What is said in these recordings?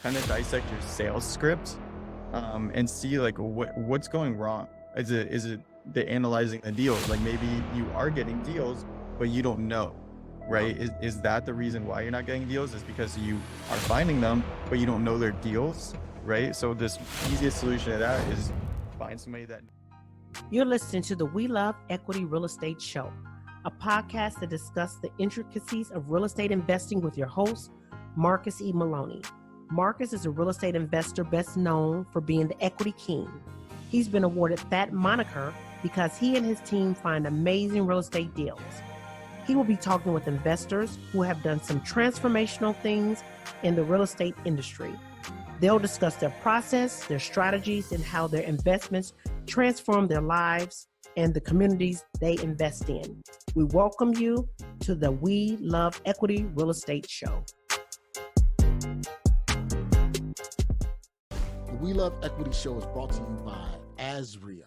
kind of dissect your sales script, and see like what's going wrong. Is it the analyzing the deals? Like maybe you are getting deals, but you don't know, Yep. right? Is that the reason why you're not getting deals? Is because you are finding them, but you don't know their deals, right? So this easiest solution to that is find somebody that. You're listening to the We Love Equity Real Estate Show, a podcast that discusses the intricacies of real estate investing with your host, Marcus E. Maloney. Marcus is a real estate investor best known for being the equity king. He's been awarded that moniker because he and his team find amazing real estate deals. He will be talking with investors who have done some transformational things in the real estate industry. They'll discuss their process, their strategies, and how their investments transform their lives and the communities they invest in. We welcome you to the We Love Equity Real Estate Show. The We Love Equity Show is brought to you by ASREA,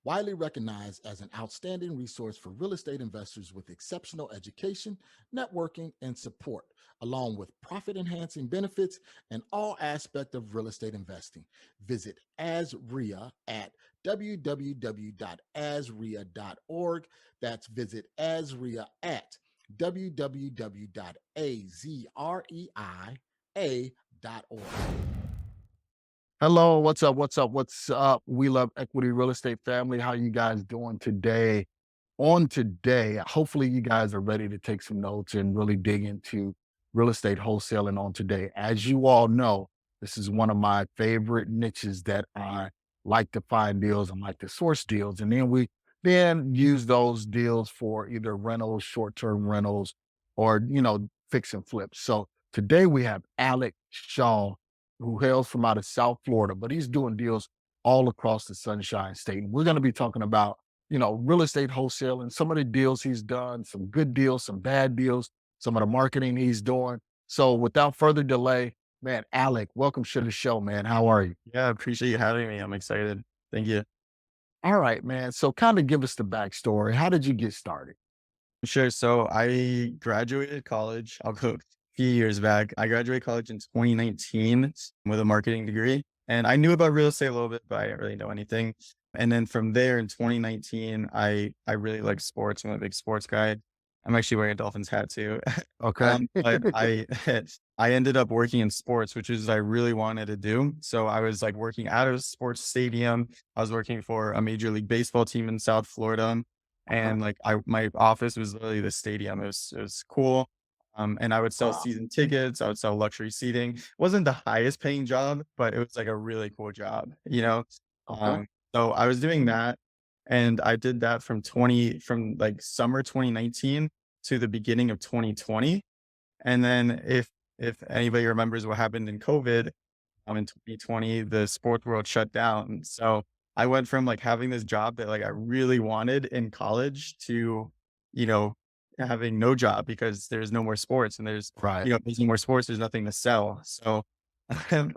widely recognized as an outstanding resource for real estate investors with exceptional education, networking, and support, along with profit-enhancing benefits and all aspects of real estate investing. Visit ASREA at www.asrea.org. That's visit ASREA at www.azreia.org. Hello, what's up? What's up? We Love Equity Real Estate family. How you guys doing today? On today, hopefully you guys are ready to take some notes and really dig into real estate wholesaling on today. As you all know, this is one of my favorite niches that I like to find deals and like to source deals. And then we use those deals for either rentals, short-term rentals, or, fix and flip. So today we have Alec Schaal, who hails from out of South Florida, but he's doing deals all across the Sunshine State. And we're going to be talking about, real estate wholesale and some of the deals he's done, some good deals, some bad deals, some of the marketing he's doing. So without further delay, man, Alec, welcome to the show, man. How are you? Yeah, I appreciate you having me. I'm excited. Thank you. All right, man. So kind of give us the backstory. How did you get started? Sure. So I graduated college. I'll go a few years back. I graduated college in 2019 with a marketing degree. And I knew about real estate a little bit, but I didn't really know anything. And then from there in 2019, I really like sports. I'm a big sports guy. I'm actually wearing a Dolphins hat too. Okay. But I I ended up working in sports, which is what I really wanted to do. So I was like working at a sports stadium. I was working for a major league baseball team in South Florida. Okay. And like my office was literally the stadium. It was cool. And I would sell Wow. season tickets. I would sell luxury seating. Wasn't the highest paying job, but it was like a really cool job, you know? Okay. So I was doing that, and I did that from like summer 2019 to the beginning of 2020. And then if anybody remembers what happened in COVID, in 2020, the sports world shut down. So I went from like having this job that like I really wanted in college to, you know, having no job because there's no more sports and Right. there's no more sports, there's nothing to sell. So I had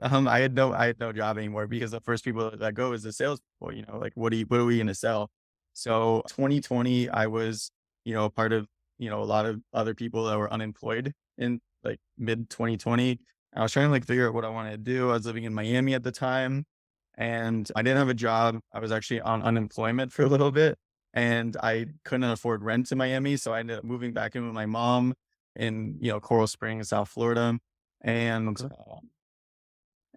no job anymore because the first people that go is the salespeople, like what are we going to sell? So 2020, I was, a part of, a lot of other people that were unemployed in like mid 2020. I was trying to like figure out what I wanted to do. I was living in Miami at the time and I didn't have a job. I was actually on unemployment for a little bit and I couldn't afford rent in Miami. So I ended up moving back in with my mom in, Coral Springs, South Florida. And Okay.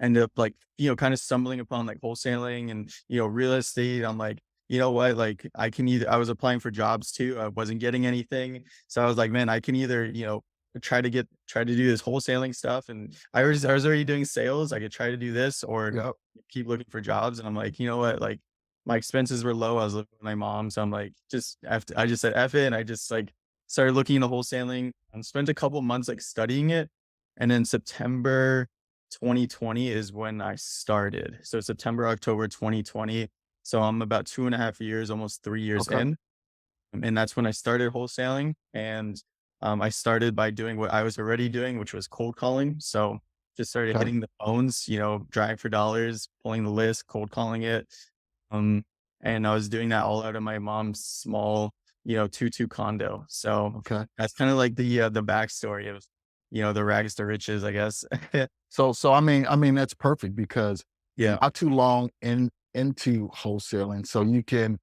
ended up like, kind of stumbling upon like wholesaling and, real estate. I'm like, you know what? Like I was applying for jobs too. I wasn't getting anything. So I was like, man, I can either, try to do this wholesaling stuff. And I was already doing sales. I could try to do this or Yep. keep looking for jobs. And I'm like, you know what? Like my expenses were low. I was living with my mom. So I'm like, I just said F it. And I just like started looking into wholesaling and spent a couple months like studying it. And then September 2020 is when I started. So September, October 2020. So I'm about 2.5 years, almost 3 years Okay. in. And that's when I started wholesaling. And I started by doing what I was already doing, which was cold calling. So just started Okay. hitting the phones, driving for dollars, pulling the list, cold calling it. Um, and I was doing that all out of my mom's small, 2-2 condo. So Okay. that's kind of like the backstory of. the rags to riches, I guess. So I mean that's perfect because you're Yeah. not too long into wholesaling, so you can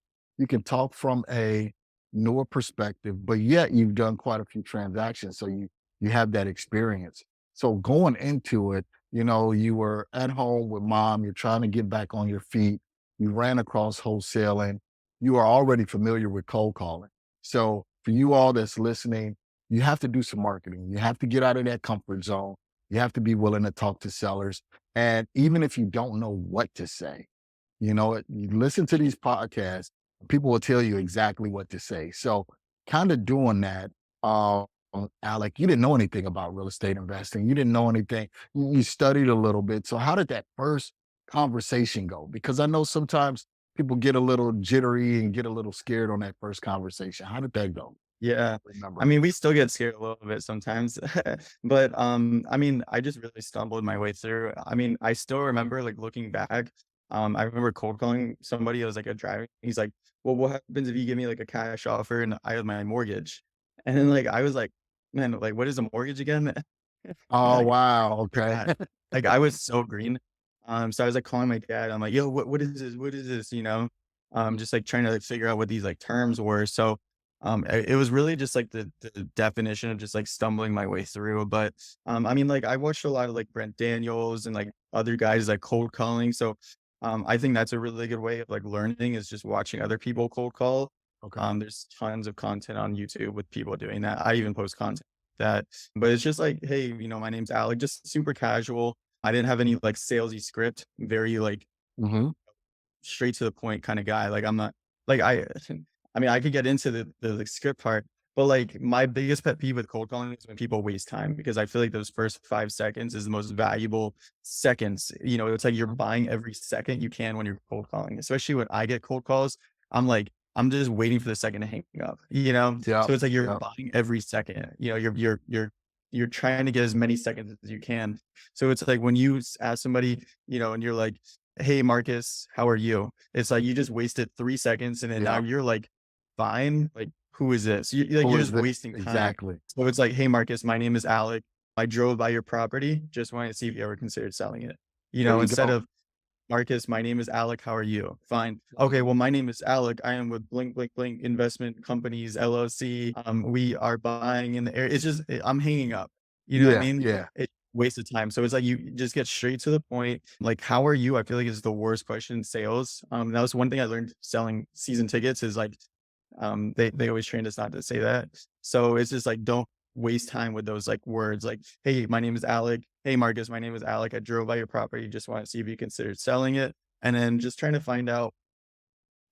talk from a newer perspective, but yet you've done quite a few transactions, so you have that experience. So going into it, you were at home with mom, you're trying to get back on your feet, you ran across wholesaling, you are already familiar with cold calling. So for you all that's listening, you have to do some marketing. You have to get out of that comfort zone. You have to be willing to talk to sellers. And even if you don't know what to say, you listen to these podcasts, people will tell you exactly what to say. So kind of doing that, Alec, you didn't know anything about real estate investing. You didn't know anything. You studied a little bit. So how did that first conversation go? Because I know sometimes people get a little jittery and get a little scared on that first conversation. How did that go? Yeah. I Remember? mean, we still get scared a little bit sometimes, but, I mean, I just really stumbled my way through. I mean, I still remember, like, looking back, I remember cold calling somebody. It was like a driver. He's like, "Well, what happens if you give me, like, a cash offer and I have my mortgage?" And then, like, I was like, "Man, like, what is a mortgage again?" Oh, Like, wow. Okay. God, like, I was so green. So I was, like, calling my dad. I'm like, "Yo, what is this? What is this?" Just, like, trying to, like, figure out what these, like, terms were. So, it was really just, like, the definition of just, like, stumbling my way through. But, I mean, like, I watched a lot of, like, Brent Daniels and, like, other guys, like, cold calling. So, I think that's a really good way of, like, learning is just watching other people cold call. Okay. There's tons of content on YouTube with people doing that. I even post content that but it's just like, "Hey, my name's Alec," just super casual. I didn't have any, like, salesy script, very, like, Hmm. straight to the point kinda guy. Like, I'm not like, I mean, I could get into the script part, but, like, my biggest pet peeve with cold calling is when people waste time because I feel like those first 5 seconds is the most valuable seconds. It's like you're buying every second you can when you're cold calling, especially when I get cold calls, I'm like, I'm just waiting for the second to hang up, you know? Yeah. So it's like you're Yeah. buying every second, you're trying to get as many seconds as you can. So it's like when you ask somebody, and you're like, "Hey, Marcus, how are you?" It's like you just wasted 3 seconds and then now Yeah. you're like, "Fine." Like, who is this? Who You're is just it? wasting time. Exactly. So it's like, "Hey, Marcus, my name is Alec. I drove by your property. Just wanted to see if you ever considered selling it." There you Instead go. of, "Marcus, my name is Alec. How are you?" Fine. "Okay, well, my name is Alec. I am with Blink, Blink, Blink Investment Companies, LLC. We are buying in the area." It's just, I'm hanging up. You know what I Yeah. mean? Yeah. It wasted time. So it's like you just get straight to the point. Like, "How are you?" I feel like is the worst question in sales. That was one thing I learned selling season tickets is like, they always trained us not to say that. So it's just like, don't waste time with those like words like, "Hey, my name is Alec. Hey, Marcus, my name is Alec. I drove by your property. Just want to see if you considered selling it." And then just trying to find out,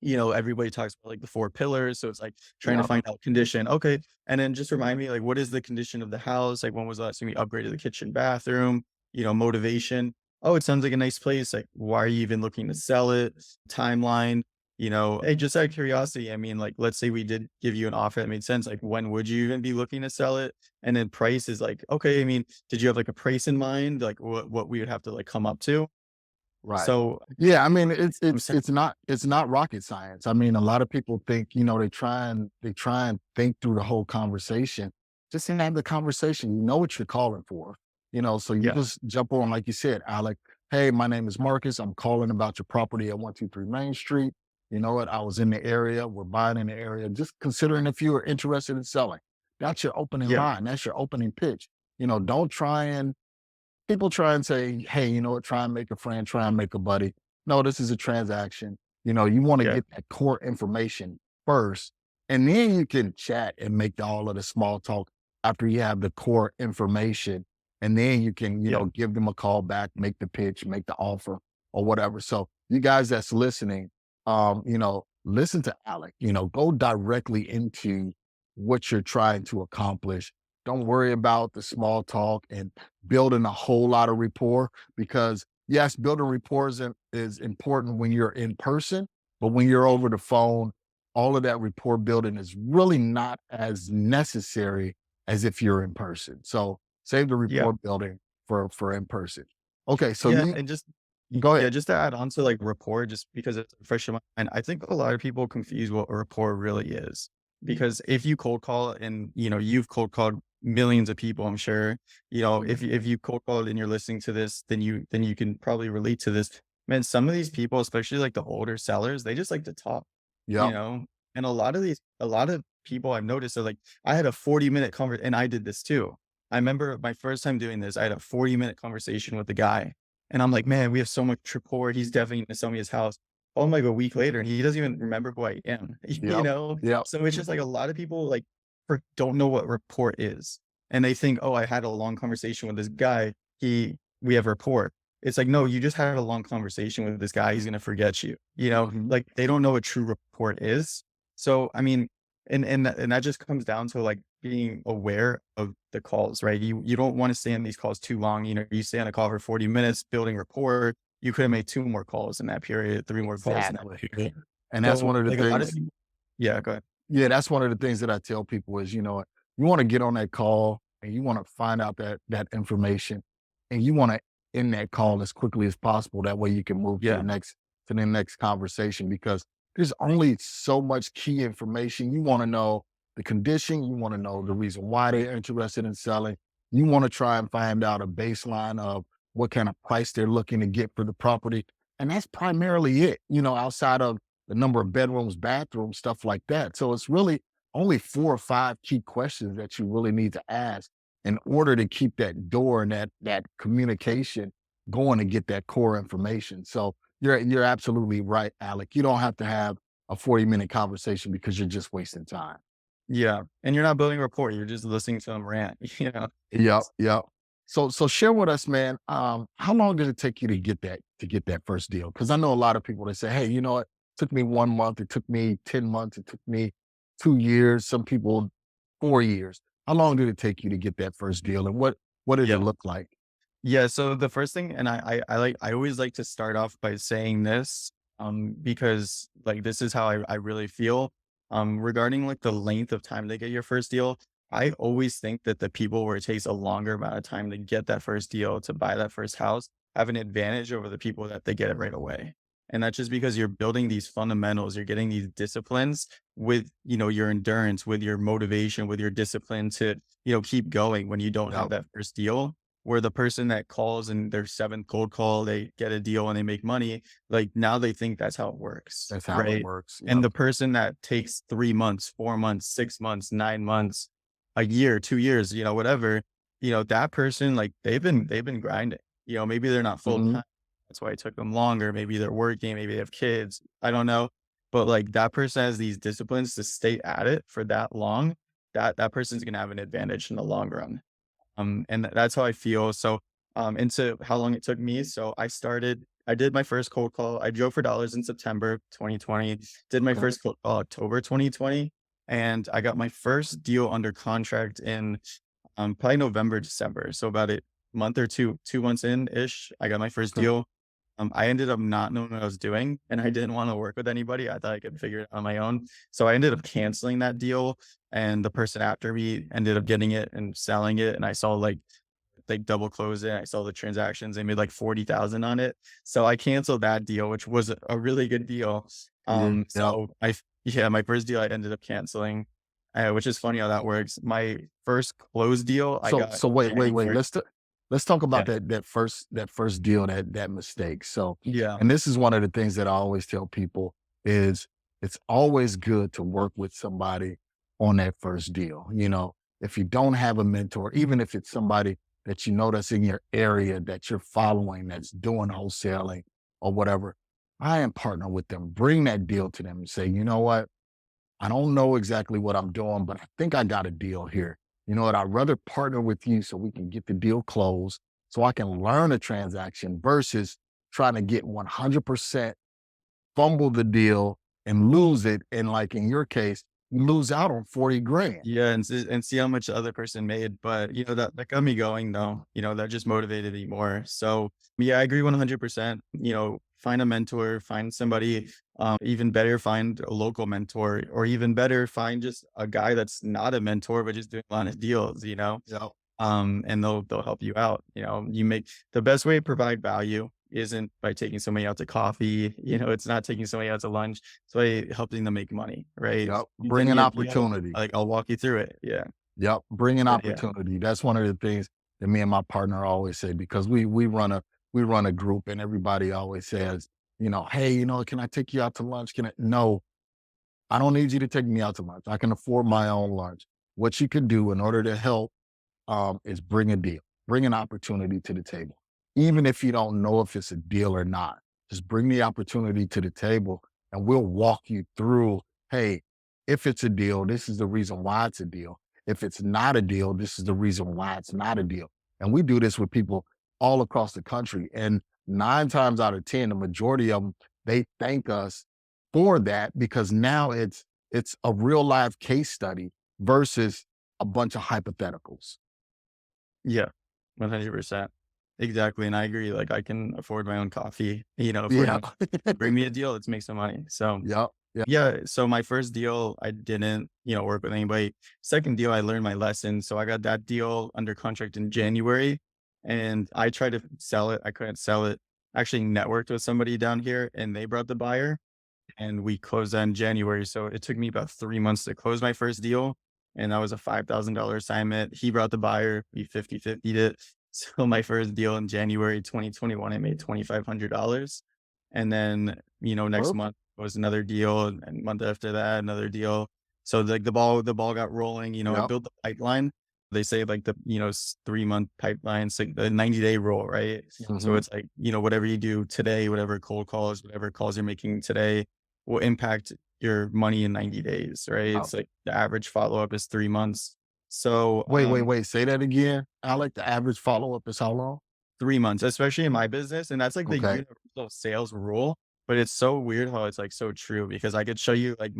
everybody talks about like the 4 pillars. So it's like trying to Yeah. find out condition. Okay. And then just remind me, like, what is the condition of the house? Like, when was the last time we upgraded the kitchen, bathroom, motivation? Oh, it sounds like a nice place. Like, why are you even looking to sell it? Timeline, hey, just out of curiosity, I mean, like, let's say we did give you an offer that made sense. Like, when would you even be looking to sell it? And then price is like, okay, I mean, did you have like a price in mind? Like, what we would have to like come up to? Right. So Yeah, I mean, it's I'm it's saying, it's not it's not rocket science. I mean, a lot of people think, they try and think through the whole conversation. Just have the conversation. You know what you're calling for. So you yeah, just jump on, like you said, Alec. Hey, my name is Marcus. I'm calling about your property at 123 Main Street. You know what? I was in the area. We're buying in the area. Just considering if you are interested in selling. That's your opening yeah, line. That's your opening pitch. Don't try and People try and say, "Hey, you know what? Try and make a friend, try and make a buddy." No, this is a transaction. You want to yeah, get that core information first, and then you can chat and make all of the small talk after you have the core information. And then you can, yeah, give them a call back, make the pitch, make the offer or whatever. So you guys that's listening, listen to Alec, go directly into what you're trying to accomplish. Don't worry about the small talk and building a whole lot of rapport because yes, building rapport is important when you're in person, but when you're over the phone, all of that rapport building is really not as necessary as if you're in person. So save the yeah. rapport building for in person. Okay, so Yeah, you and just go yeah, ahead. just to add on to, like, rapport, just because it's fresh in my mind, I think a lot of people confuse what rapport really is. Because if you cold call and, you've cold called millions of people, I'm sure. If you cold called and you're listening to this, then you can probably relate to this. Man, some of these people, especially like the older sellers, they just like to talk, you Yep. know? And a lot of people I've noticed are like, I had a 40-minute conversation, and I did this too. I remember my first time doing this, I had a 40-minute conversation with the guy. And I'm like, man, we have so much rapport. He's definitely gonna sell me his house. Oh, like a week later, and he doesn't even remember who I am, you Yep. know? Yep. So it's just like a lot of people like don't know what rapport is. And they think, oh, I had a long conversation with this guy. We have rapport. It's like, no, you just had a long conversation with this guy. He's gonna forget you. Mhm. Like they don't know what true rapport is. So I mean, and that just comes down to like being aware of the calls, right? You don't want to stay on these calls too long. You stay on a call for 40 minutes, building rapport. You could have made 2 more calls in that period, 3 more calls in that Exactly. period. And that's So one of the like a lot of things. people, yeah, go ahead. Yeah, that's one of the things that I tell people is, you want to get on that call and you want to find out that information, and you want to end that call as quickly as possible. That way you can move Yeah, to the next conversation, because there's only so much key information. You want to know the condition, you want to know the reason why they're interested in selling. You want to try and find out a baseline of what kind of price they're looking to get for the property. And that's primarily it, outside of the number of bedrooms, bathrooms, stuff like that. So it's really only 4 or 5 key questions that you really need to ask in order to keep that door and that communication going to get that core information. So you're absolutely right, Alec. You don't have to have a 40-minute conversation because you're just wasting time. yeah, and you're not building rapport. You're just listening to them rant. Yep, yep. So share with us, man. How long did it take you to get that first deal? Because I know a lot of people that say, "Hey, you know what? It took me 1 month. It took me 10 months. It took me 2 years. Some people 4 years." How long did it take you to get that first deal, and what did it Yeah. look like? Yeah, so the first thing, and I always like to start off by saying this, because like this is how I really feel. Regarding like the length of time to get your first deal, I always think that the people where it takes a longer amount of time to get that first deal, to buy that first house, have an advantage over the people that they get it right away. And that's just because you're building these fundamentals, you're getting these disciplines with, your endurance, with your motivation, with your discipline to, keep going when you don't have Yep, that first deal, where the person that calls in their 7th cold call, they get a deal and they make money, like, now they think that's how it works, that's how it right? works. And Yep. the person that takes 3 months, 4 months, 6 months, 9 months, a year, 2 years, whatever, that person, like, they've been grinding. Maybe they're not full Hmm. time. That's why it took them longer. Maybe they're working, maybe they have kids. I don't know. But, like, that person has these disciplines to stay at it for that long, that person's gonna have an advantage in the long run. And that's how I feel. So, into how long it took me. So I did my first cold call. I drove for dollars in September 2020, did my Okay. first cold call October 2020, and I got my first deal under contract in probably November, December. So about a month or 2 months in ish, I got my first Okay. deal. I ended up not knowing what I was doing, and I didn't want to work with anybody. I thought I could figure it on my own. So I ended up canceling that deal, and the person after me ended up getting it and selling it. And I saw like double close it. I saw the transactions. They made like 40,000 on it. So I canceled that deal, which was a really good deal. Yeah. Yep. So yeah, my first deal I ended up canceling, which is funny how that works. My first close deal I So got so wait, wait, wait. January. Let's talk Yeah. about that first deal, that mistake. So, Yeah. and this is one of the things that I always tell people is it's always good to work with somebody on that first deal. If you don't have a mentor, even if it's somebody that that's in your area that you're following, that's doing wholesaling or whatever, I am partner with them. Bring that deal to them and say, you know what? I don't know exactly what I'm doing, but I think I got a deal here. You know what? I'd rather partner with you so we can get the deal closed, so I can learn a transaction versus trying to get 100% fumble the deal and lose it. And like in your case, you lose out on 40 grand. Yeah, and see how much the other person made, but, that got me going though, that just motivated me more. So, yeah, I agree 100%. Find a mentor, find somebody, even better, find a local mentor, or even better, find just a guy that's not a mentor, but just doing a lot of deals. Yeah. And they'll help you out. You make the best way to provide value isn't by taking somebody out to coffee. It's not taking somebody out to lunch. It's by helping them make money, right? Yep. And then Bring an you gotta, opportunity. like, I'll walk you through it. Yeah. Yep, bring an Yeah. opportunity. That's one of the things that me and my partner always say because we run a group and everybody always says, hey, can I take you out to lunch? Can I? No, I don't need you to take me out to lunch. I can afford my own lunch. What you can do in order to help is bring a deal, bring an opportunity to the table. Even if you don't know if it's a deal or not, just bring the opportunity to the table and we'll walk you through. Hey, if it's a deal, this is the reason why it's a deal. If it's not a deal, this is the reason why it's not a deal. And we do this with people all across the country. And 9 times out of 10, the majority of them, they thank us for that because now it's a real life case study versus a bunch of hypotheticals. Yeah, 100%. Exactly, and I agree, like, I can afford my own coffee, afford Yeah. my bring me a deal, let's make some money. So, Yep. Yep. yeah, so my first deal, I didn't, work with anybody. Second deal, I learned my lesson, so I got that deal under contract in January, and I tried to sell it, I couldn't sell it. Actually networked with somebody down here, and they brought the buyer, and we closed that in January. So it took me about 3 months to close my first deal, and that was a $5,000 assignment. He brought the buyer, we 50-50'd it. So my first deal in January 2021, I made $2,500. And then, next Perfect. month was another deal, and month after that, another deal. So like the ball got rolling, I Yep. built the pipeline. They say like the, 3-month pipeline, it's like the 90-day rule, right? So Mhm. it's like, whatever you do today, whatever cold calls, whatever calls you're making today will impact your money in 90 days, right? Oh, It's like the average follow-up is 3 months. So, wait, wait, wait. Say that again, Alec. The average follow-up is how long? 3 months, especially in my business, and that's like the Okay. universal sales rule, but it's so weird how it's, like, so true because I could show you, like,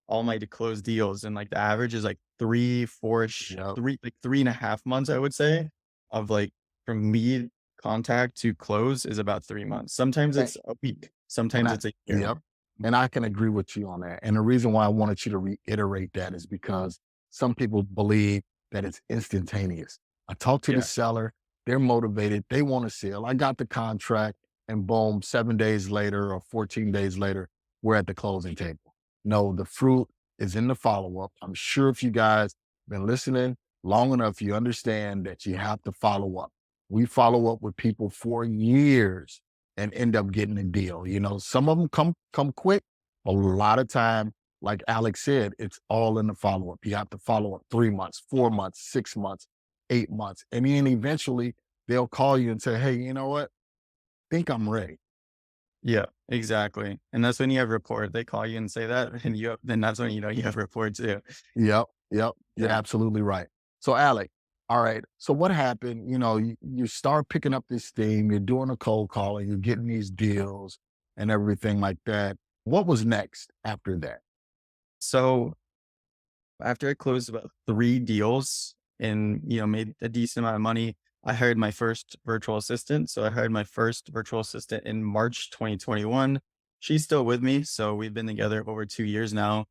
all my to close deals, and, like, the average is, like, 3, 4 Yep. 3 like, 3.5 months, I would say, of, like, from lead contact to close is about 3 months. Sometimes And, it's a week, and sometimes I, it's a year. yep. And I can agree with you on that. And the reason why I wanted you to reiterate that is because some people believe that it's instantaneous. I talked to the Yeah, seller, they're motivated, they want to sell. I got the contract, and boom, 7 days later or 14 days later, we're at the closing table. No, the fruit is in the follow-up. I'm sure if you guys been listening long enough, you understand that you have to follow up. We follow up with people for years and end up getting a deal. Some of them come quick. A lot of time, like Alex said, it's all in the follow up. You have to follow up 3 months, 4 months, 6 months, 8 months, and then eventually they'll call you and say, "Hey, you know what? Think I'm ready." yeah, exactly, and that's when you have rapport. They call you and say that, and then that's when you know you have rapport too. Yep, yep, you're Yeah. absolutely right. So, Alec, all right. So, what happened? You start picking up this theme. You're doing a cold calling. You're getting these deals and everything like that. What was next after that? So after I closed about 3 deals and, made a decent amount of money, I hired my first virtual assistant. So I hired my first virtual assistant in March 2021. She's still with me, so we've been together over 2 years now.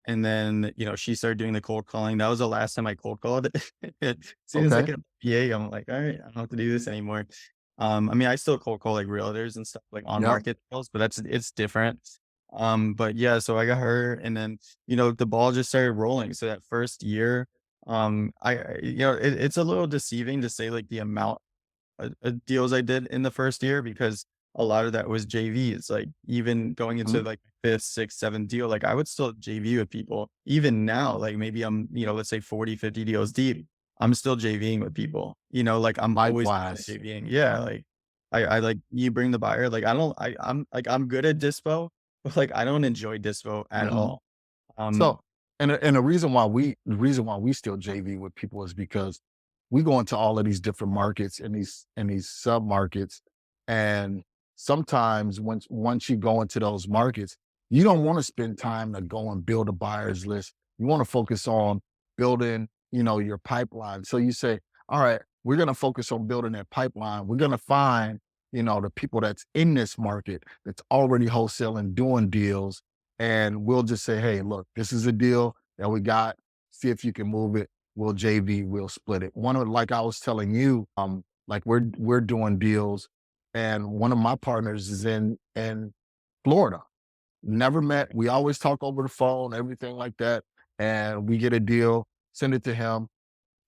And then, she started doing the cold calling. That was the last time I cold called. As soon as I Okay. got a PA, I'm like, "All right, I don't have to do this anymore." I mean, I still cold call like realtors and stuff like on Yep. market sales, but it's different. But yeah, so I got her, and then the ball just started rolling. So that first year, it's a little deceiving to say like the amount deals I did in the first year because a lot of that was JVs. Like even going into Mhm. like fifth, sixth, seventh deal, like I would still JV with people. Even now, like maybe I'm, let's say 40, 50 deals deep. I'm still JVing with people, like I'm always Likewise. JVing. Yeah. Like I like you bring the buyer. Like I don't, I'm like, I'm good at dispo, but like I don't enjoy dispo at Mhm. all. Um, So, and the reason why we still JV with people is because we go into all of these different markets and these sub markets, and sometimes once you go into those markets, you don't want to spend time to go and build a buyers list. You want to focus on building, your pipeline. So you say, all right, we're going to focus on building that pipeline. We're going to find, the people that's in this market that's already wholesaling, doing deals, and we'll just say, hey, look, this is a deal that we got. See if you can move it. We'll JV, we'll split it. Like I was telling you, like we're doing deals, and one of my partners is in Florida. Never met. We always talk over the phone, everything like that. And we get a deal. send it to him,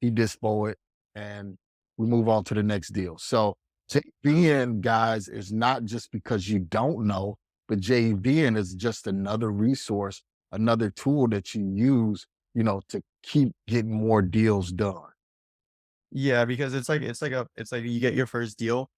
he dispo it, and we move on to the next deal. So JVN, guys, is not just because you don't know, but JVN is just another resource, another tool that you use, to keep getting more deals done. Yeah, because it's like you get your first deal,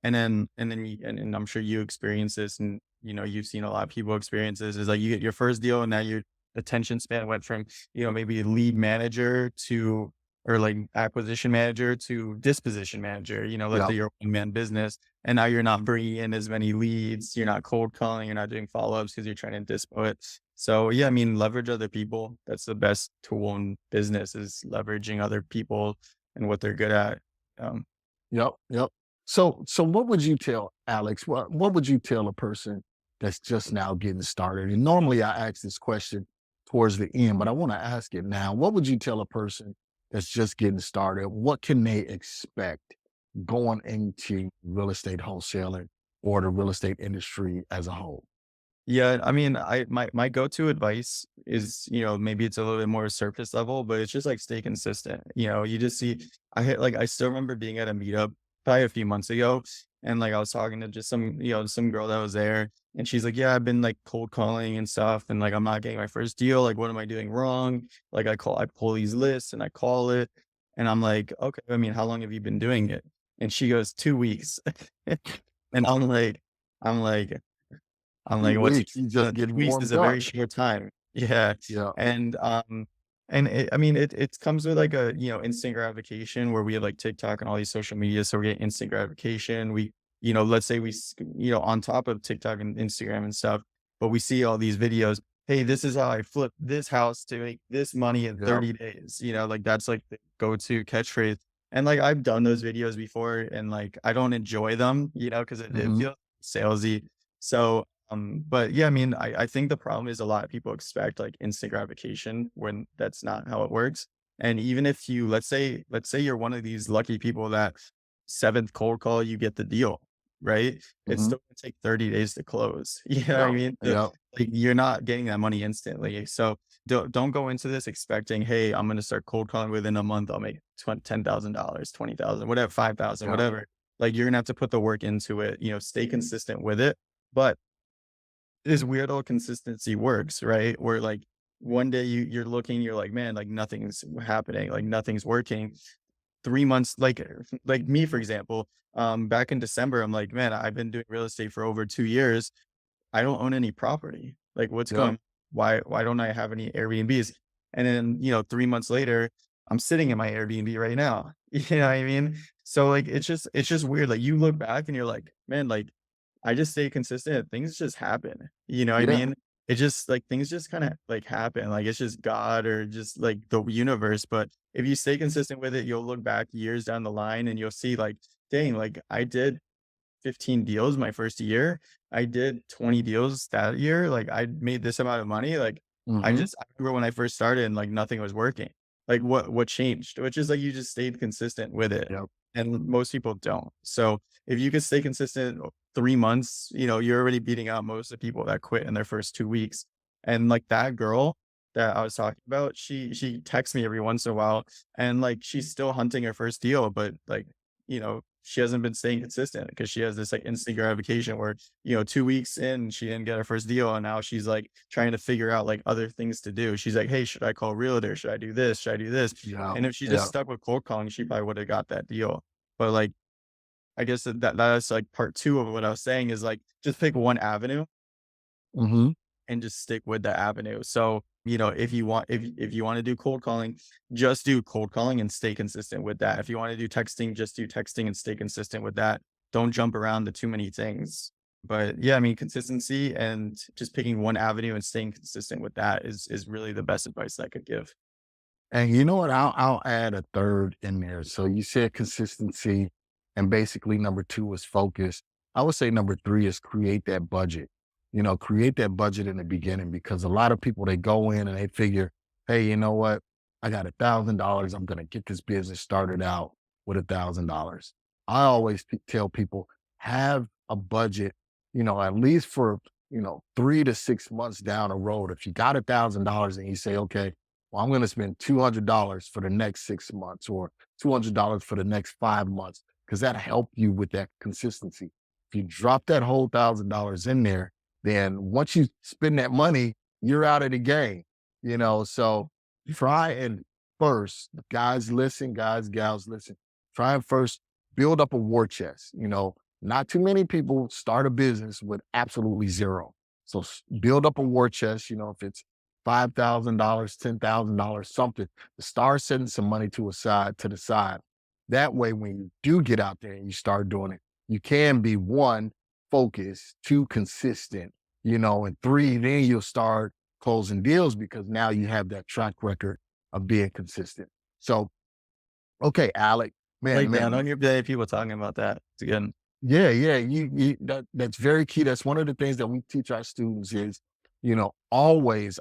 and I'm sure you experience this, and you've seen a lot of people experience this. Is like you get your first deal, and now your attention span went from maybe lead manager to, or like acquisition manager to disposition manager. Let's Yeah. say you're a one man business, and now you're not bringing in as many leads. You're not cold calling. You're not doing follow ups because you're trying to dispo it. So yeah, I mean, leverage other people. That's the best tool in business, is leveraging other people and what they're good at. Um, Yep. Yep. So what would you tell Alex? What would you tell a person that's just now getting started? And normally I ask this question towards the end, but I want to ask it now. What would you tell a person that's just getting started? What can they expect going into real estate wholesaling or the real estate industry as a whole? Yeah, I mean, my go-to advice is, maybe it's a little bit more surface level, but it's just like stay consistent. You just see, I still remember being at a meetup probably a few months ago, and like I was talking to just some girl that was there, and she's like, "Yeah, I've been like cold calling and stuff, and like I'm not getting my first deal. Like, what am I doing wrong? Like, I pull these lists and I call it, and I'm like, okay, I mean, how long have you been doing it?" And she goes, "2 weeks," and I'm like. I'm Few like, "What's weeks, you just 2 getting weeks is warmed a up. very short time." Yeah, Yeah. and, I mean, it comes with, like, a, instant gratification where we have, like, TikTok and all these social media, so we get instant gratification. Let's say on top of TikTok and Instagram and stuff, but we see all these videos, "Hey, this is how I flip this house to make this money in Yeah. 30 days," like, that's, like, the go-to catchphrase, and, like, I've done those videos before, and, like, I don't enjoy them, because it Hmm. feels salesy. So, but yeah, I mean, I think the problem is a lot of people expect like instant gratification when that's not how it works. And even if you, let's say you're one of these lucky people that seventh cold call, you get the deal, right? It's Hmm. still gonna take 30 days to close. You know what I Yeah. mean? Yeah. Like you're not getting that money instantly. So don't go into this expecting, hey, I'm gonna start cold calling within a month. I'll make $10,000, 20,000, whatever, 5,000, Yeah. whatever. Like you're gonna have to put the work into it, stay consistent with it. But this weirdo consistency works, right? Where like one day you're looking, you're like, man, like nothing's happening, like nothing's working. 3 months, like me, for example, back in December, I'm like, man, I've been doing real estate for over 2 years. I don't own any property. Like, what's Yeah. going why don't I have any Airbnbs? And then, 3 months later, I'm sitting in my Airbnb right now. You know what I mean? So like it's just weird. Like you look back and you're like, man, like I just stay consistent. Things just happen. You know what I Yeah. mean? It just like things just kind of like happen. Like it's just God or just like the universe. But if you stay consistent with it, you'll look back years down the line and you'll see like, dang, like I did 15 deals my first year. I did 20 deals that year. Like I made this amount of money. Like Hmm. I remember when I first started and like nothing was working. Like what changed? Which is like you just stayed consistent with it. Yeah. And most people don't. So if you could stay consistent 3 months, you're already beating out most of the people that quit in their first 2 weeks. And like that girl that I was talking about, she texts me every once in a while and like she's still hunting her first deal, but like she hasn't been staying consistent because she has this like instant gratification where, 2 weeks in, she didn't get her first deal. And now she's like trying to figure out like other things to do. She's like, hey, should I call realtor? Should I do this? Should I do this? Yeah. And if she just Yeah. stuck with cold calling, she probably would have got that deal. But like, I guess that's like part two of what I was saying is like, just pick one avenue Hmm. and just stick with the avenue. So, if you want to do cold calling, just do cold calling and stay consistent with that. If you want to do texting, just do texting and stay consistent with that. Don't jump around to too many things. But yeah, I mean, consistency and just picking one avenue and staying consistent with that is really the best advice I could give. And you know what? I'll add a third in there. So you said consistency, and basically number two is focus. I would say number three is create that budget. Create that budget in the beginning because a lot of people they go in and they figure, hey, you know what? I got $1,000. I'm gonna get this business started out with $1,000. I always tell people have a budget. At least for 3 to 6 months down the road. If you got $1,000 and you say, okay. well, I'm going to spend $200 for the next 6 months or $200 for the next 5 months, because that'll help you with that consistency. If you drop that whole $1,000 in there, then once you spend that money, you're out of the game, So try and first, guys, listen, guys, gals, listen, try and first build up a war chest. Not too many people start a business with absolutely zero. So build up a war chest, if it's $5,000, $10,000, something, to start setting some money to the side. That way, when you do get out there and you start doing it, you can be one, focused, two, consistent, and three, then you'll start closing deals because now you have that track record of being consistent. So, okay, Alec, Like that. I man, don't hear many people talking about that. It's again. yeah. That's very key. That's one of the things that we teach our students is, always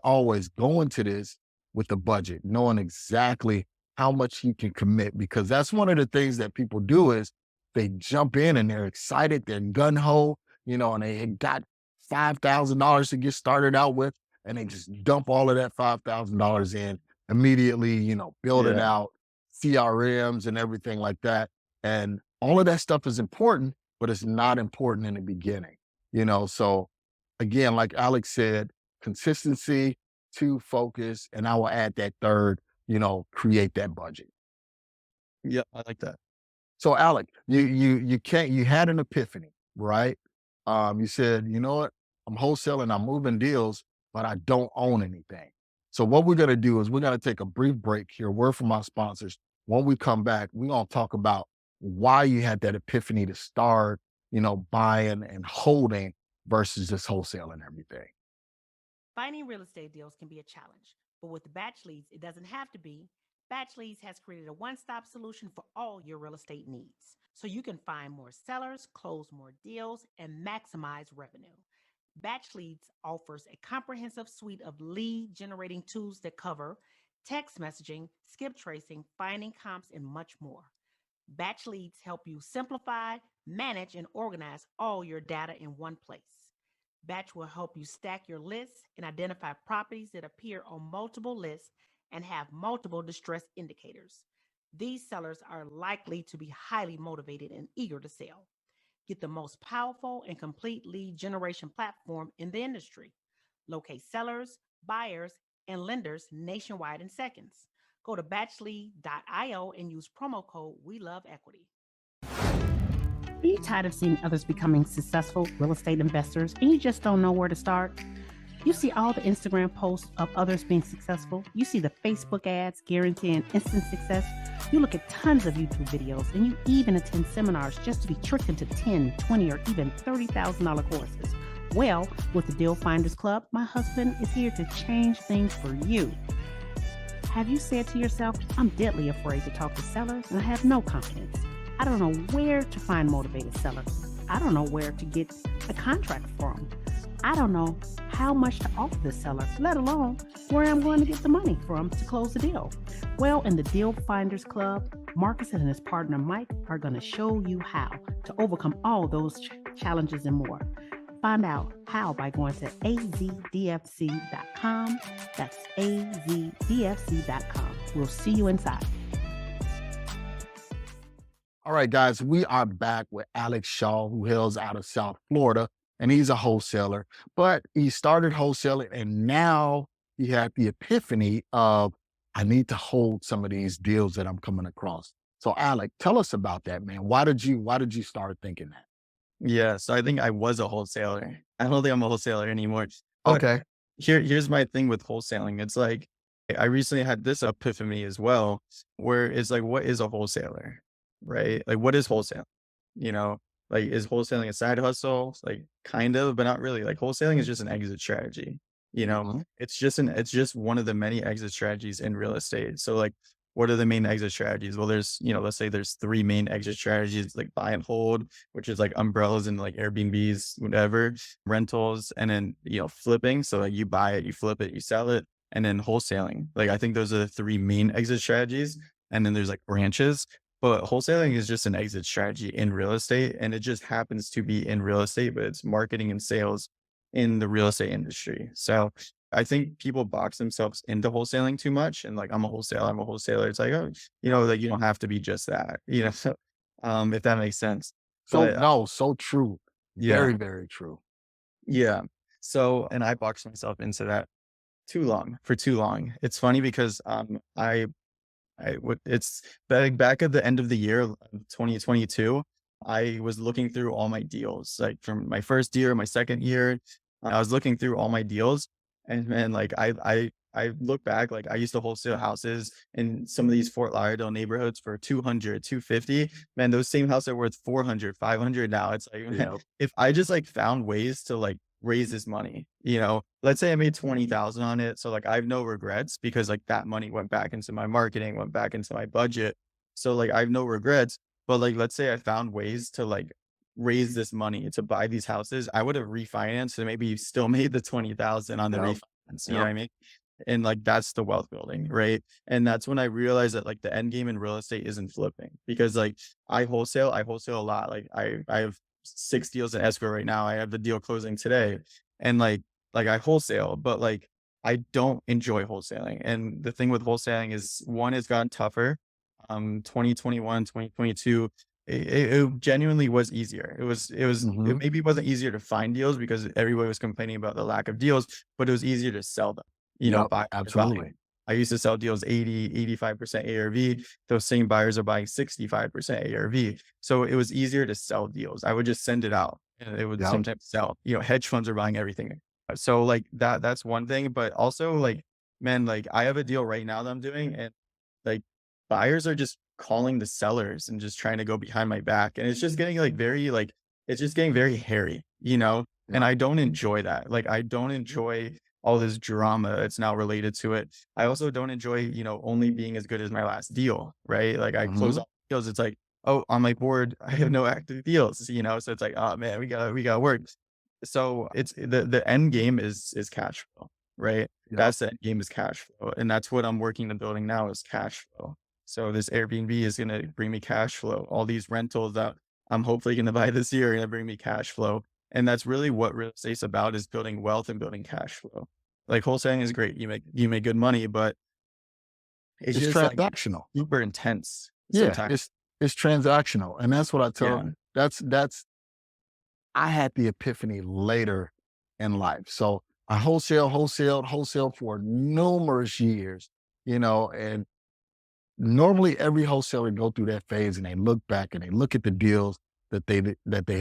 go into this with a budget, knowing exactly how much you can commit, because that's one of the things that people do is they jump in and they're excited, they're gun ho, and they got $5,000 to get started out with, and they just dump all of that $5,000 in immediately, building Yeah. out CRMs and everything like that. And all of that stuff is important, but it's not important in the beginning, So again, like Alex said, consistency, two, focus, and I will add that third, create that budget. Yeah. I like that. So Alec, you had an epiphany, right? You said, you know what, I'm wholesaling, I'm moving deals, but I don't own anything. So what we're gonna do is we're gonna take a brief break here, word from our sponsors. When we come back, we're gonna talk about why you had that epiphany to start, buying and holding versus just wholesaling everything. Finding real estate deals can be a challenge, but with Batch Leads, it doesn't have to be. Batch Leads has created a one-stop solution for all your real estate needs, so you can find more sellers, close more deals, and maximize revenue. Batch Leads offers a comprehensive suite of lead generating tools that cover text messaging, skip tracing, finding comps, and much more. Batch Leads help you simplify, manage, and organize all your data in one place. Batch will help you stack your lists and identify properties that appear on multiple lists and have multiple distress indicators. These sellers are likely to be highly motivated and eager to sell. Get the most powerful and complete lead generation platform in the industry. Locate sellers, buyers, and lenders nationwide in seconds. Go to batchlead.io and use promo code WeLoveEquity. Are you tired of seeing others becoming successful real estate investors and you just don't know where to start? You see all the Instagram posts of others being successful. You see the Facebook ads guaranteeing instant success. You look at tons of YouTube videos and you even attend seminars just to be tricked into 10, 20, or even $30,000 courses. Well, with the Deal Finders Club, my husband is here to change things for you. Have you said to yourself, I'm deadly afraid to talk to sellers and I have no confidence? I don't know where to find motivated sellers. I don't know where to get a contract from. I don't know how much to offer the seller, let alone where I'm going to get the money from to close the deal. Well, in the Deal Finders Club, Marcus and his partner Mike are going to show you how to overcome all those challenges and more. Find out how by going to azdfc.com. That's azdfc.com. We'll see you inside. All right, guys, we are back with Alec Schaal, who hails out of South Florida, and he's a wholesaler. But he started wholesaling, and now he had the epiphany of, I need to hold some of these deals that I'm coming across. So, Alec, tell us about that, man. Why did you start thinking that? Yeah. So I think I was a wholesaler. I don't think I'm a wholesaler anymore. But Okay. here's my thing with wholesaling. It's like I recently had this epiphany as well, where it's like, what is a wholesaler? Right? Like, what is wholesale? You know, like, is wholesaling a side hustle? Like, kind of, but not really. Like, wholesaling is just an exit strategy. Mhm. It's just one of the many exit strategies in real estate. So, like, what are the main exit strategies? Well, there's, let's say there's three main exit strategies, like buy and hold, which is like umbrellas and like Airbnbs, whatever, rentals, and then, flipping. So like you buy it, you flip it, you sell it, and then wholesaling. Like, I think those are the three main exit strategies. And then there's like branches. But wholesaling is just an exit strategy in real estate, and it just happens to be in real estate, but it's marketing and sales in the real estate industry. So I think people box themselves into wholesaling too much and like, I'm a wholesaler, I'm a wholesaler. It's like, oh, you know, like you don't have to be just that, you know, so, if that makes sense. So But no, so true. yeah, Very, very true. yeah. So, and I boxed myself into that for too long. It's funny because, I would it's back at the end of the year of 2022, I was looking through all my deals, like from my first year, my second year. I was looking through all my deals and man, like I look back, like I used to wholesale houses in some of these Fort Lauderdale neighborhoods for 200, 250. Man, those same houses are worth 400, 500 now. It's like, man, Yeah. if I just like found ways to like raise this money, you know, let's say I made 20,000 on it. So like I have no regrets because like that money went back into my marketing, went back into my budget. So like I have no regrets. But like let's say I found ways to like raise this money to buy these houses, I would have refinanced and maybe still made the 20,000 on the Yep. refinance. You know Yep. what I mean? And like that's the wealth building, right? And that's when I realized that like the end game in real estate isn't flipping because like I wholesale a lot. Like I have 6 deals in escrow right now. I have the deal closing today. And like I wholesale, but like I don't enjoy wholesaling. And the thing with wholesaling is one, it's gotten tougher. 2021, 2022, it genuinely was easier. It Hmm. maybe wasn't easier to find deals because everybody was complaining about the lack of deals, but it was easier to sell them. You know, Yep. buyers are buying. Absolutely. I used to sell deals 80, 85% ARV. Those same buyers are buying 65% ARV. So it was easier to sell deals. I would just send it out and it would Yep. sometimes sell. You know, hedge funds are buying everything. So like that's one thing. But also like, man, like I have a deal right now that I'm doing and like buyers are just calling the sellers and just trying to go behind my back. And it's just getting like it's just getting very hairy, you know? And Yep. I don't enjoy that. Like I don't enjoy all this drama that's now related to it. I also don't enjoy, you know, only being as good as my last deal, right? Like I close Hmm. all deals. It's like, oh, on my board, I have no active deals, you know? So it's like, oh man, we gotta work. So it's the end game is cash flow, right? Yep. That's the end game is cash flow. And that's what I'm working the building now is cash flow. So this Airbnb is gonna bring me cash flow. All these rentals that I'm hopefully gonna buy this year are gonna bring me cash flow. And that's really what real estate's about is building wealth and building cash flow. Like wholesaling is great. You make good money, but it's It's just like transactional. super intense Yeah. sometimes. It's transactional. And that's what I tell, Yeah. that's, I had the epiphany later in life. So I wholesale for numerous years, and normally every wholesaler go through that phase and they look back and they look at the deals that they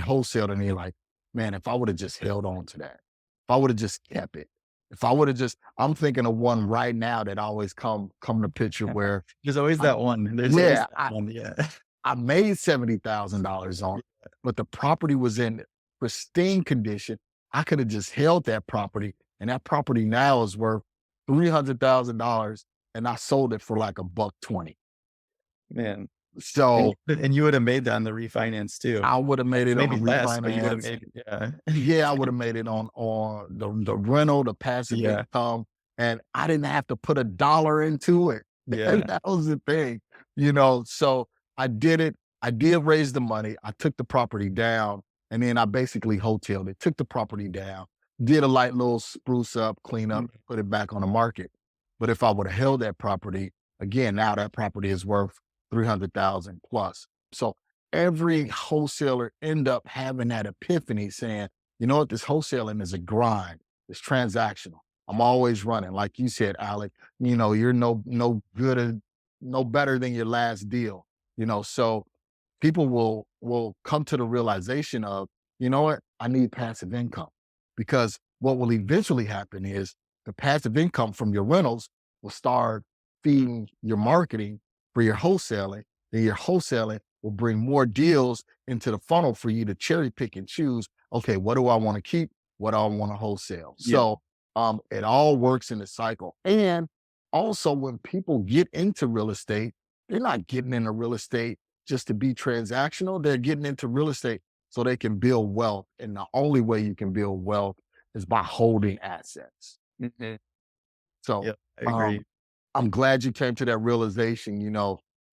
wholesaled and they're like, man, if I would have just held on to that, if I would have just kept it, if I would have just, I'm thinking of one right now that always come to picture where There's always I, that one. There's always yeah, that one. Yeah. I made $70,000 on it, but the property was in pristine condition. I could have just held that property, and that property now is worth $300,000, and I sold it for like a buck 20. Man. So And you would have made that on the refinance too. I would have made it on Maybe a less, but you would have refinance. made it. Yeah. Yeah, I would have made it on the rental, the passive Yeah. income, and I didn't have to put a dollar into it. And Yeah. that was the thing, So I did it. I did raise the money. I took the property down, and then I basically hoteled it. Took the property down, did a light little spruce up, clean up, Mm. put it back on the market. But if I would have held that property again, now that property is worth 300,000 plus. So every wholesaler end up having that epiphany saying, you know what, this wholesaling is a grind. It's transactional. I'm always running. Like you said, Alec, you're no good at, no better than your last deal. So people will come to the realization of, you know what, I need passive income. Because what will eventually happen is the passive income from your rentals will start feeding your marketing for your wholesaling. Then your wholesaling will bring more deals into the funnel for you to cherry pick and choose. Okay, what do I want to keep? What do I want to wholesale? Yeah. So it all works in a cycle. And also, when people get into real estate, they're not getting into real estate just to be transactional. They're getting into real estate so they can build wealth. And the only way you can build wealth is by holding assets. Mhm. So Yep. I um, agree. I'm glad you came to that realization,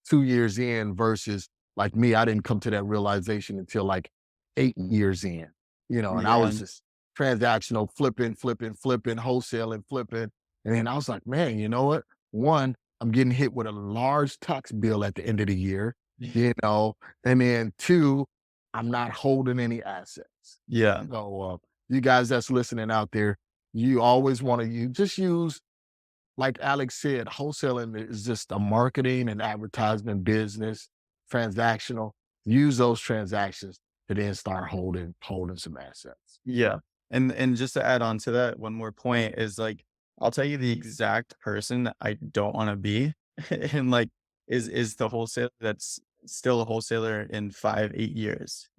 2 years in versus like me, I didn't come to that realization until like 8 years in, and I Yeah. was just transactional, flipping, wholesaling, flipping. And then I was like, man, you know what? One, I'm getting hit with a large tax bill at the end of the year, you know, and then two, I'm not holding any assets. Yeah. So, you guys that's listening out there, you always want to just use, like Alex said, wholesaling is just a marketing and advertisement business, transactional. Use those transactions to then start holding some assets. Yeah. And just to add on to that, one more point is like, I'll tell you the exact person that I don't want to be. And like is the wholesaler that's still a wholesaler in 5, 8 years.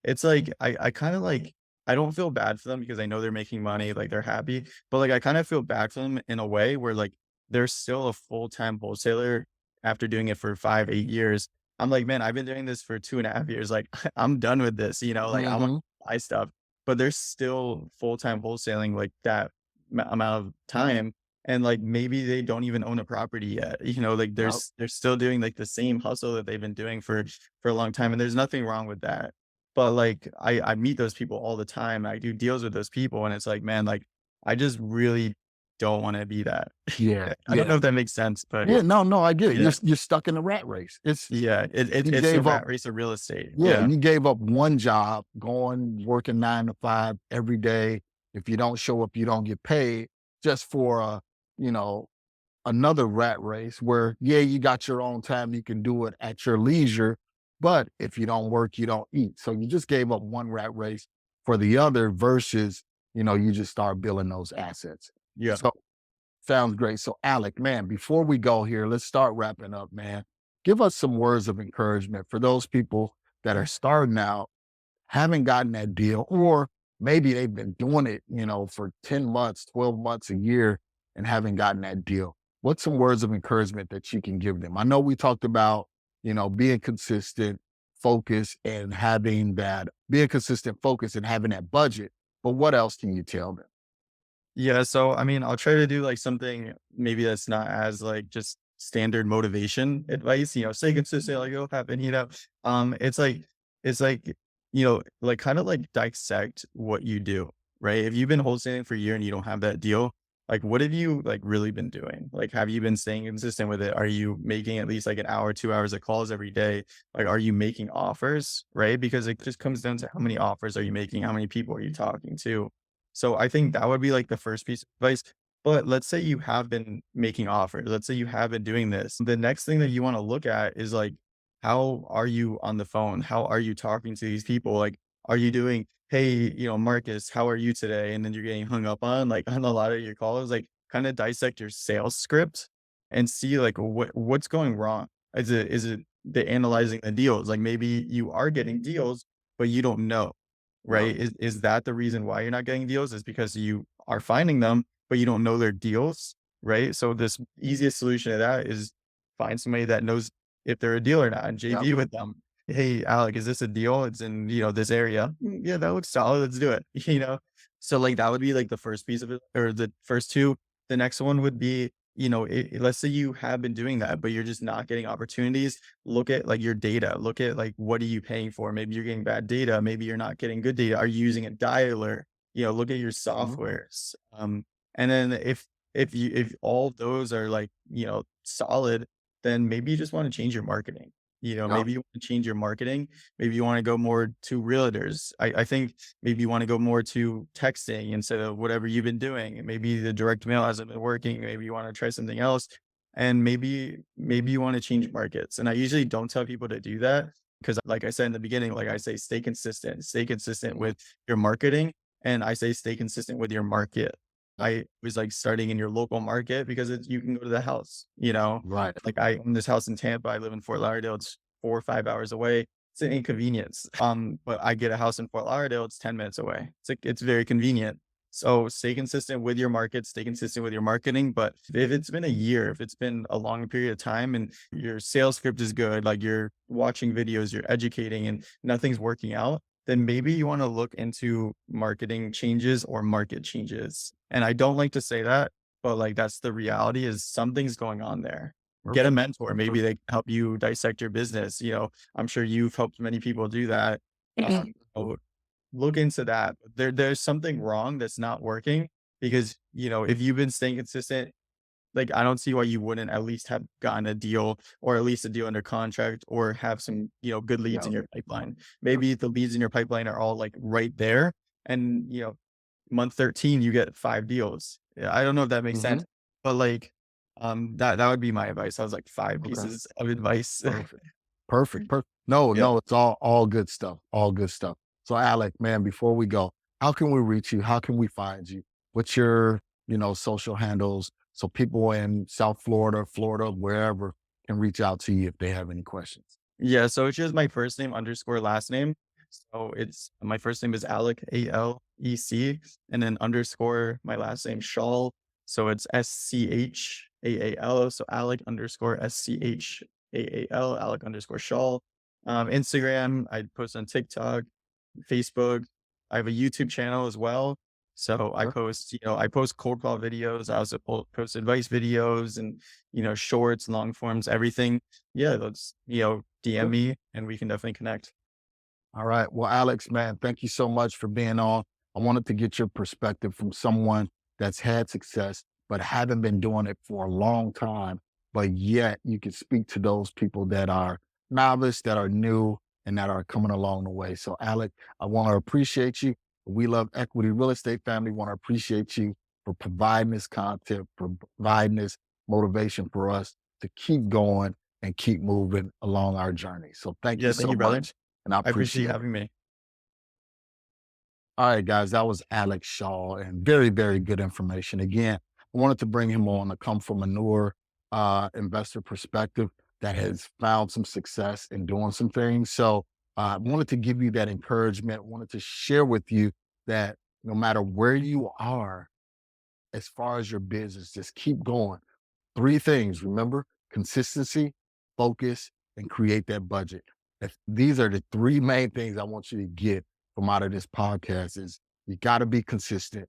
It's like I kind of like I don't feel bad for them because I know they're making money, like they're happy. But like I kind of feel bad for them in a way where like they're still a full-time wholesaler after doing it for 5, 8 years. I'm like, man, I've been doing this for 2.5 years. Like I'm done with this, like I want Hmm. to buy stuff but they're still full-time wholesaling like that amount of time. And like maybe they don't even own a property yet. Like Yep. they're still doing like the same hustle that they've been doing for a long time. And there's nothing wrong with that. But like I meet those people all the time. I do deals with those people, and it's like, man, like I just really don't want to be that. Yeah. I don't Yeah. know if that makes sense, but Yeah. No, no, I get it. yeah. You're stuck in a rat race. Yeah. You It's the gave up. rat race of real estate. Yeah, Yeah. you gave up one job, going working 9 to 5 every day. If you don't show up, you don't get paid, just for you know, another rat race where, yeah, you got your own time, you can do it at your leisure, but if you don't work, you don't eat. So you just gave up one rat race for the other versus, you just start building those assets. Yeah. So sounds great. So Alec, man, before we go here, let's start wrapping up, man. Give us some words of encouragement for those people that are starting out, haven't gotten that deal, or maybe they've been doing it, for 10 months, 12 months, a year, and haven't gotten that deal. What's some words of encouragement that you can give them? I know we talked about, being consistent, being consistent, focus, and having that budget, but what else can you tell them? Yeah, so I mean, I'll try to do like something maybe that's not as like just standard motivation advice, stay consistent, like you'll happen, it's like, like kind of like dissect what you do, right? If you've been wholesaling for a year and you don't have that deal, like what have you like really been doing? Like, have you been staying consistent with it? Are you making at least like an hour, 2 hours of calls every day? Like, are you making offers, right? Because it just comes down to how many offers are you making? How many people are you talking to? So I think that would be like the first piece of advice. But let's say you have been making offers. Let's say you have been doing this. The next thing that you want to look at is like, how are you on the phone? How are you talking to these people? Like, are you doing, hey, Marcus, how are you today? And then you're getting hung up on like on a lot of your calls, like kind of dissect your sales script and see like what's going wrong. Is it the analyzing the deals? Like maybe you are getting deals, but you don't know, Yep. right? Is that the reason why you're not getting deals? Is because you are finding them, but you don't know their deals, right? So this easiest solution to that is find somebody that knows if they're a deal or not and Yep. JV with them. Hey, Alec, is this a deal? It's in, this area. Yeah, that looks solid. Let's do it. So like that would be like the first piece of it, or the first two. The next one would be, let's say you have been doing that, but you're just not getting opportunities. Look at like your data. Look at like what are you paying for? Maybe you're getting bad data. Maybe you're not getting good data. Are you using a dialer? Look at your Mhm. softwares. And then if all those are like, solid, then maybe you just want to change your marketing. Yep. Maybe you want to change your marketing. Maybe you want to go more to realtors. I think maybe you want to go more to texting instead of whatever you've been doing. And maybe the direct mail hasn't been working. Maybe you want to try something else. And maybe you want to change markets. And I usually don't tell people to do that because like I said in the beginning, like I say, stay consistent Mhm. with your marketing. And I say, stay consistent with your market. Yep. I was like starting in your local market because you can go to the house, Right. like I own this house in Tampa. I live in Fort Lauderdale. It's 4 or 5 hours away. It's an inconvenience. But I get a house in Fort Lauderdale. It's 10 minutes away. It's very convenient. So stay consistent with your market, stay consistent with your marketing. But if it's been a year, if it's been a long period of time and your sales script is good, like you're watching videos, you're educating and nothing's working out, then maybe you want to look into marketing changes or market changes. And I don't like to say that, but like that's the reality is something's going on there. Get a Perfect. mentor. Maybe they can help you dissect your business. I'm sure you've helped many people do that. Mhm. Oh, look into that. There's something wrong that's not working because, if you've been staying consistent, like, I don't see why you wouldn't at least have gotten a deal or at least a deal under contract or have some, good leads Yeah. in your pipeline. Maybe the leads in your pipeline are all like right there. And, month 13, you get 5 deals. Yeah, I don't know if that makes Hmm. sense, but like, that would be my advice. I was like five Okay. pieces of advice. Perfect. Perfect. Perfect. No, Yeah. no, it's all good stuff. All good stuff. So Alec, man, before we go, how can we reach you? How can we find you? What's your, social handles so people in South Florida, wherever can reach out to you if they have any questions? Yeah, so it's just my first name underscore last name. So it's my first name is Alec, Alec, and then underscore my last name Schaal. So it's Schaal. So Alec underscore Schaal, Alec underscore Schaal. Instagram, I post on TikTok, Facebook. I have a YouTube channel as well. So Sure. I post cold call videos. I also post advice videos and, shorts, long forms, everything. Yeah, let's, DM Good. me and we can definitely connect. All right. Well, Alex, man, thank you so much for being on. I wanted to get your perspective from someone that's had success, but haven't been doing it for a long time. But yet you can speak to those people that are novice, that are new, and that are coming along the way. So, Alex, I want to appreciate you. We Love Equity Real Estate Family want to appreciate you for providing this content, for providing this motivation for us to keep going and keep moving along our journey. So, thank you Yeah, thank so you, brother. much and I I appreciate you appreciate it. having me. All right, guys, that was Alec Schaal and very, very good information. Again, I wanted to bring him on to come from a newer investor perspective that has found some success in doing some things. So I wanted to give you that encouragement, wanted to share with you that no matter where you are as far as your business, just keep going. Three things, remember: consistency, focus, and create that budget. If these are the three main things I want you to get from out of this podcast is you got to be consistent,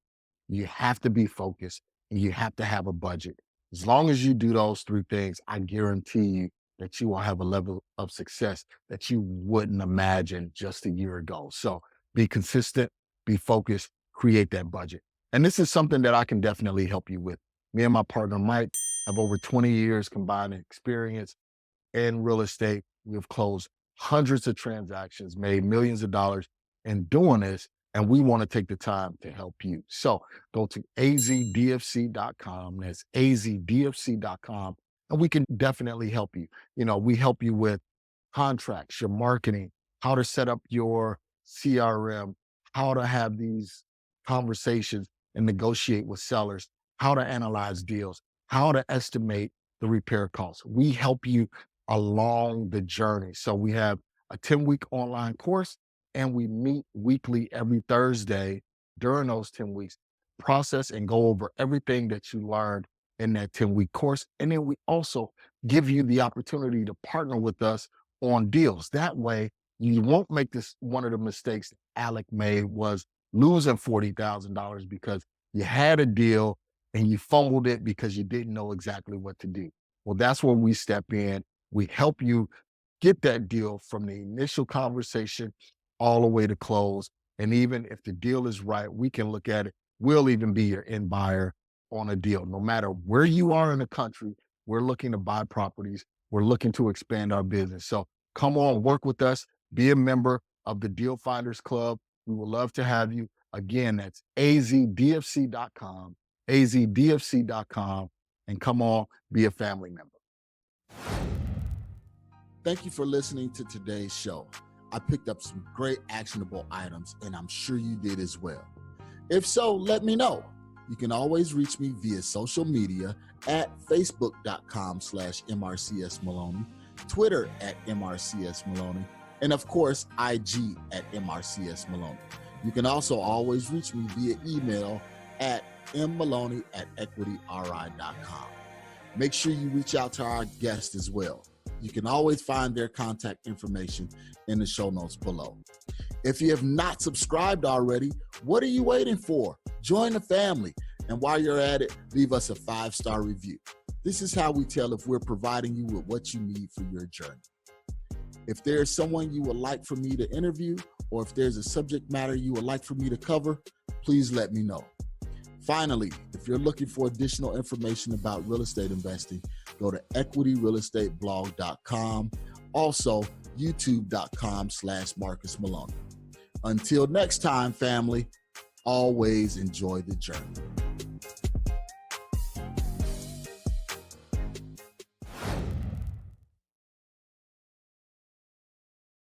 you have to be focused, and you have to have a budget. As long as you do those three things, I guarantee you that you will have a level of success that you wouldn't imagine just a year ago. So be consistent, be focused, create that budget. And this is something that I can definitely help you with. Me and my partner, Mike, have over 20 years combined experience in real estate. We've closed hundreds of transactions, made millions of dollars in doing this, and we want to take the time to help you. So go to azdfc.com. That's azdfc.com, and we can definitely help you. We help you with contracts, your marketing, how to set up your CRM, how to have these conversations and negotiate with sellers, how to analyze deals, how to estimate the repair costs. We help you along the journey. So we have a 10-week online course and we meet weekly every Thursday during those 10 weeks, process and go over everything that you learned in that 10-week course. And then we also give you the opportunity to partner with us on deals. That way you won't make this one of the mistakes Alec made was losing $40,000 because you had a deal and you fumbled it because you didn't know exactly what to do. Well, that's where we step in. We help you get that deal from the initial conversation all the way to close. And even if the deal is right, we can look at it. We'll even be your end buyer on a deal. No matter where you are in the country, we're looking to buy properties. We're looking to expand our business. So come on, work with us, be a member of the Deal Finders Club. We would love to have you. Again, that's azdfc.com, azdfc.com, and come on, be a family member. Thank you for listening to today's show. I picked up some great actionable items, and I'm sure you did as well. If so, let me know. You can always reach me via social media at facebook.com/MRCSMaloney, Twitter at MRCSMaloney, and of course, IG at MRCSMaloney. You can also always reach me via email at mmaloney@equityri.com. Make sure you reach out to our guests as well. You can always find their contact information in the show notes below. If you have not subscribed already, what are you waiting for? Join the family. And while you're at it, leave us a 5-star review. This is how we tell if we're providing you with what you need for your journey. If there's someone you would like for me to interview or if there's a subject matter you would like for me to cover, please let me know. Finally, if you're looking for additional information about real estate investing, go to equityrealestateblog.com. Also, youtube.com/Marcus Maloney. Until next time, family, always enjoy the journey.